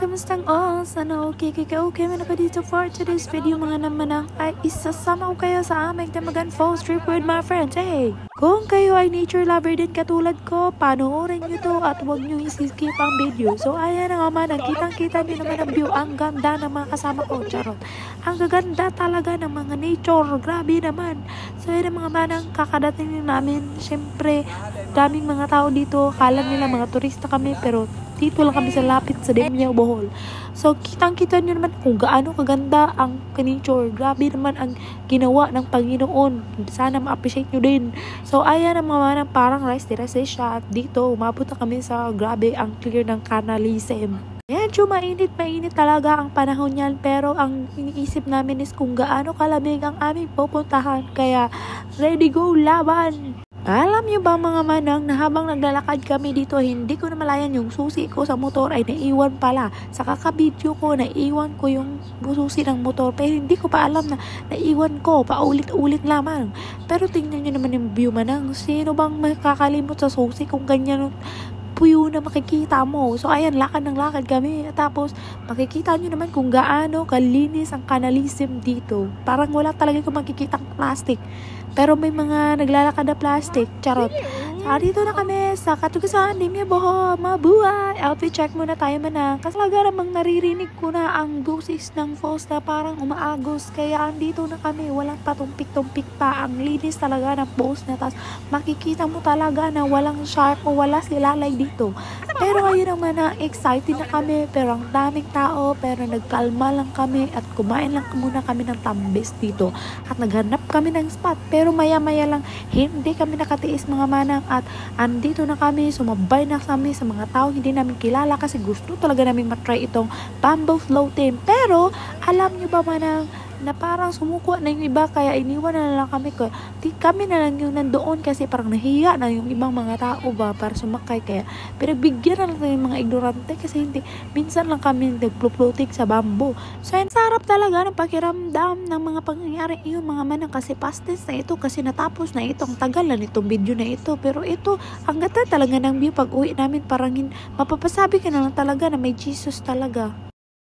Kamustang all? Sana okay man ako dito for today's video mga naman ay isasama ko kayo sa aming Tamagan Falls trip with my friends. Hey! Kung kayo ay nature lover din katulad ko, panoorin nyo to at huwag nyo iskip ang video. So ayan na nga man, kitang-kita nyo naman ang view. Ang ganda ng mga kasama ko, charot. Ang gaganda talaga ng mga nature, grabe naman. So ayan ang mga manang kakadating namin. Siyempre, daming mga tao dito, kala nila mga turista kami pero dito lang kami sa lapit sa Demya, Bohol. So, kitang-kita nyo naman kung gaano kaganda ang nature. Grabe naman ang ginawa ng Panginoon. Sana ma-appreciate nyo din. So, ayan ang mga parang rice siya. At dito, umabot na kami sa grabe ang clear ng canalism. Medyo mainit talaga ang panahon yan. Pero ang iniisip namin is kung gaano kalamig ang aming pupuntahan. Kaya, ready go, laban! Alam nyo ba mga manang na habang naglalakad kami dito, hindi ko na malayan yung susi ko sa motor ay naiwan pala. Sa kakabidyo ko, naiwan ko yung susi ng motor. Pero hindi ko pa alam na naiwan ko, paulit-ulit lamang. Pero tingnan nyo naman yung view manang. Sino bang makakalimot sa susi kung ganyan puyo na makikita mo? So ayan, lakad ng lakad kami. Tapos makikita nyo naman kung gaano kalinis ang canalism dito. Parang wala talaga kung makikita ang plastic. Pero may mga naglalakad na plastic. Charot. Dito na kami sa Katugasan, Demya, Bohol. Mabuhay! Outfit check muna tayo manang. Kasi talaga namang naririnig ko na ang boses ng falls na parang umaagos. Kaya andito na kami. Walang patumpik-tumpik pa. Ang linis talaga ng falls na. Tapos makikita mo talaga na walang shark o wala silalay dito. Pero ayun naman na excited na kami. Pero ang daming tao. Pero nagkalma lang kami. At kumain lang muna kami ng tambis dito. At naghanap kami ng spot. Pero maya-maya lang hindi kami nakatiis mga manang. At andito na kami, sumabay na kami sa mga tao hindi namin kilala kasi gusto talaga namin matry itong bamboo floating. Pero alam nyo ba manang na parang sumuko na yung iba kaya iniwan na lang kami ko. Kami na lang yung nandoon kasi parang nahiya na yung ibang mga tao ba para sumakay kaya pinagbigyan na lang yung mga ignorante kasi hindi minsan lang kami nagplo-floating sa bamboo. So yun, sarap talaga ng pakiramdam ng mga pangyayari yung mga manang kasi past tense na ito kasi natapos na ito ang tagal na nitong video na ito pero ito ang ganda talaga ng view pag uwi namin parang mapapasabi ka na lang talaga na may Jesus talaga.